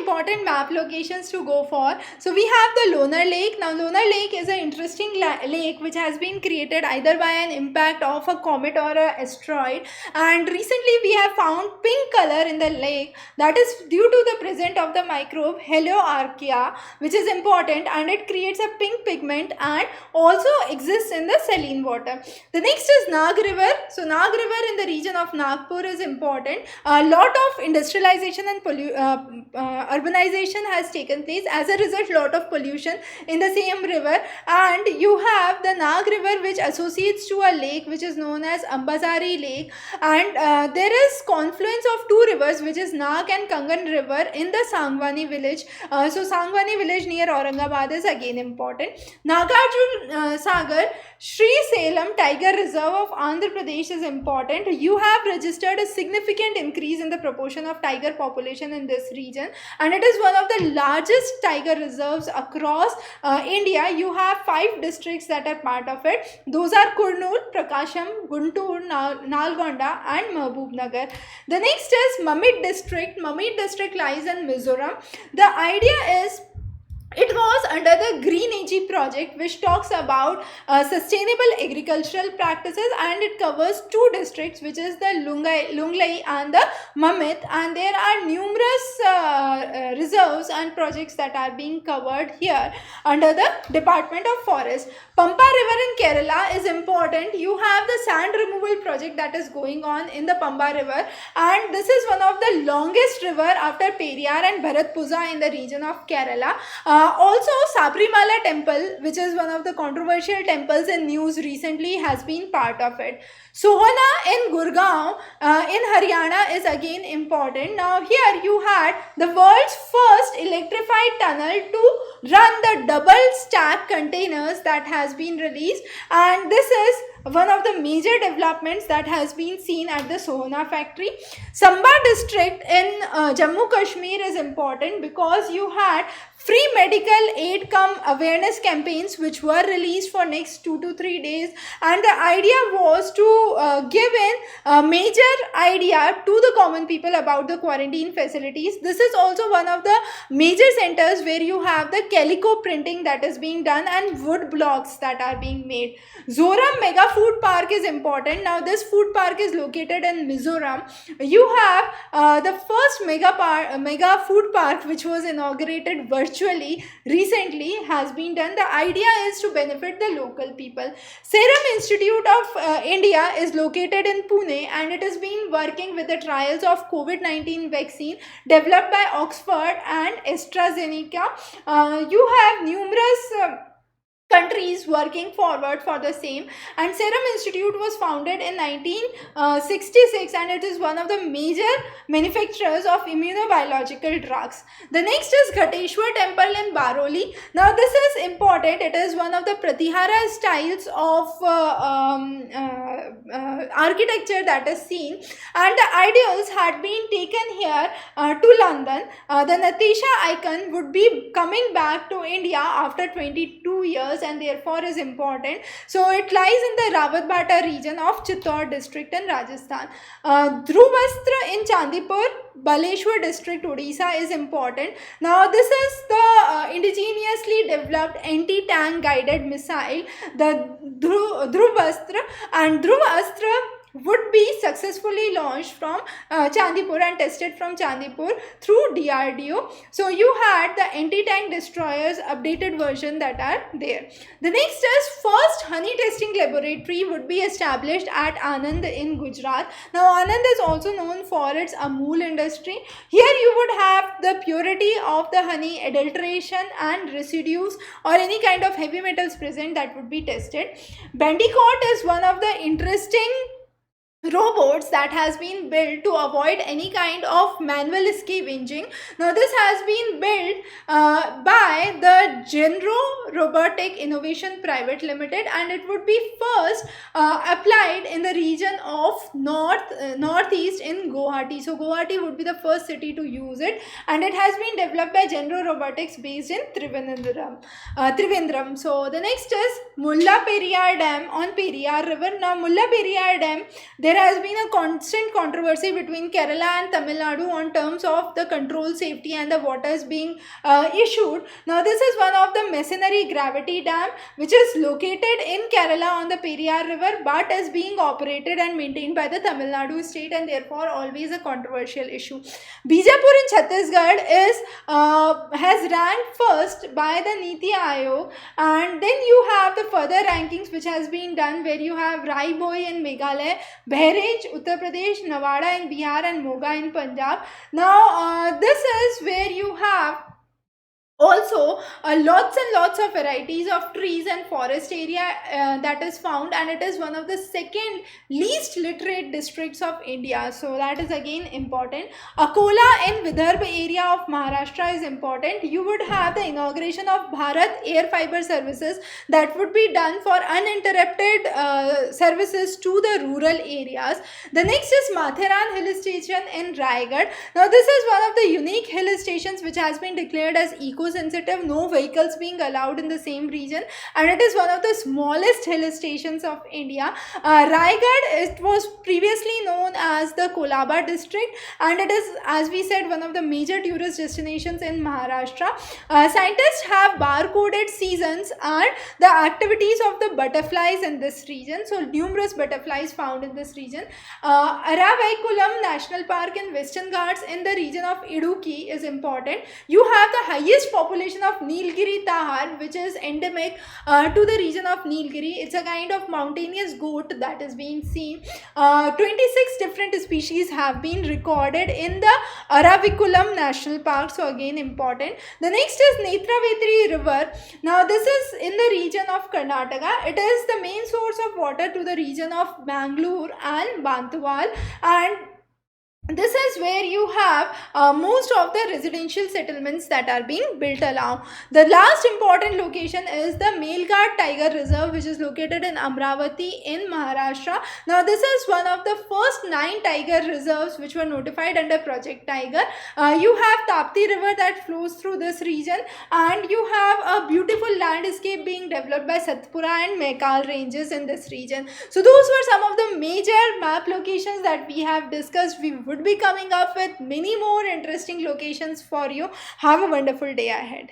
important map locations to go for. So we have the Lonar Lake. Now Lonar Lake is an interesting lake which has been created either by an impact of a comet or an asteroid, and recently we have found pink color in the lake. That is due to the presence of the microbe Helioarchaea, which is important, and it creates a pink pigment and also exists in the saline water. The next is Nag River. So Nag River in the region of Nagpur is important. A lot of industrialization and urbanization has taken place. As a result, lot of pollution in the same river, and you have the Nag River which associates to a lake which is known as Ambazari Lake, and there is confluence of two rivers which is Nag and Kangan River in the Sangwani village. So Sangwani village near Aurangabad is again important. Nagarjun Sagar Sri Salem Tiger Reserve of Andhra Pradesh is important. You have registered a significant increase in the proportion of tiger population in this region, and it is one of the largest tiger reserves across India. You have 5 districts that are part of it. Those are Kurnool, Prakasham, Guntur, Nalgonda and Mahbubnagar. The next is Mamit district. Mamit district lies in Mizoram. The idea is it was under the Green AG project, which talks about sustainable agricultural practices, and it covers 2 districts, which is the Lunglai and the Mamit, and there are numerous reserves and projects that are being covered here under the Department of Forest. Pampa River in Kerala is important. You have the sand removal project that is going on in the Pampa River, and this is one of the longest river after Periyar and Bharatpuzha in the region of Kerala. Also, Sabrimala temple, which is one of the controversial temples in news recently, has been part of it. Sohna in Gurgaon in Haryana is again important. Now here you had the world's first electrified tunnel to run the double stack containers that has been released, and this is one of the major developments that has been seen at the Sohna factory. Samba district in Jammu Kashmir is important because you had free medical aid cum awareness campaigns which were released for next 2 to 3 days, and the idea was to give in a major idea to the common people about the quarantine facilities. This is also one of the major centers where you have the calico printing that is being done and wood blocks that are being made. Zoram Mega Food Park is important. Now this food park is located in Mizoram. You have the first mega food park which was inaugurated virtually recently has been done. The idea is to benefit the local people. Serum Institute of India is located in Pune, and it has been working with the trials of COVID-19 vaccine developed by Oxford and AstraZeneca. You have numerous countries working forward for the same, and Serum Institute was founded in 1966, and it is one of the major manufacturers of immunobiological drugs. The next is Ghateshwar temple in Baroli. Now this is important. It is one of the Pratihara styles of architecture that is seen, and the ideals had been taken here to London. The Natasha icon would be coming back to India after 22 years, and therefore is important. So it lies in the Rawatbata region of Chittor district in Rajasthan. Dhruvastra in Chandipur, Baleshwar district, Odisha is important. Now this is the indigenously developed anti-tank guided missile, the Dhruvastra, and Dhruvastra would be successfully launched from Chandipur and tested from Chandipur through DRDO. So you had the anti-tank destroyers updated version that are there. The next is first honey testing laboratory would be established at Anand in Gujarat. Now Anand is also known for its Amul industry. Here you would have the purity of the honey, adulteration and residues or any kind of heavy metals present that would be tested. Bandicoot is one of the interesting robots that has been built to avoid any kind of manual scavenging. Now this has been built by the Genro Robotic Innovation Private Limited, and it would be first applied in the region of northeast in Guwahati. So Guwahati would be the first city to use it, and it has been developed by Genro Robotics based in Trivandrum. So the next is Mulla Periyar Dam on Periyar River. Now Mulla Periyar Dam, there has been a constant controversy between Kerala and Tamil Nadu on terms of the control, safety and the waters being issued. Now this is one of the Machinery Gravity Dam which is located in Kerala on the Periyar river but is being operated and maintained by the Tamil Nadu state, and therefore always a controversial issue. Bijapur in Chhattisgarh has ranked first by the Niti Aayog, and then you have the further rankings which has been done where you have Raiboi in Meghalaya, Behrej, Uttar Pradesh, Nawada in Bihar and Moga in Punjab. Now this is where you have also lots and lots of varieties of trees and forest area that is found, and it is one of the second least literate districts of India, so that is again important. Akola in Vidarbha area of Maharashtra is important. You would have the inauguration of Bharat Air Fiber Services that would be done for uninterrupted services to the rural areas. The next is Matheran hill station in Raigad. Now this is one of the unique hill stations which has been declared as eco-sensitive, no vehicles being allowed in the same region, and it is one of the smallest hill stations of India. Raigad, it was previously known as the Kolaba district, and it is, as we said, one of the major tourist destinations in Maharashtra. Scientists have barcoded seasons and the activities of the butterflies in this region, so numerous butterflies found in this region. Aravikulam National Park in Western Ghats in the region of Idukki is important. You have the highest population of Nilgiri Tahar, which is endemic to the region of Nilgiri. It's a kind of mountainous goat that is being seen. 26 different species have been recorded in the Aravikulam National Park, so again important. The next is Netravetri River. Now this is in the region of Karnataka. It is the main source of water to the region of Bangalore and Bantwal, and this is where you have most of the residential settlements that are being built along. The last important location is the Melghat Tiger Reserve, which is located in Amravati in Maharashtra. Now this is one of the first 9 tiger reserves which were notified under Project Tiger. You have Tapti River that flows through this region, and you have a beautiful landscape being developed by Satpura and Mekal ranges in this region. So those were some of the major map locations that we have discussed. We would be coming up with many more interesting locations for you. Have a wonderful day ahead.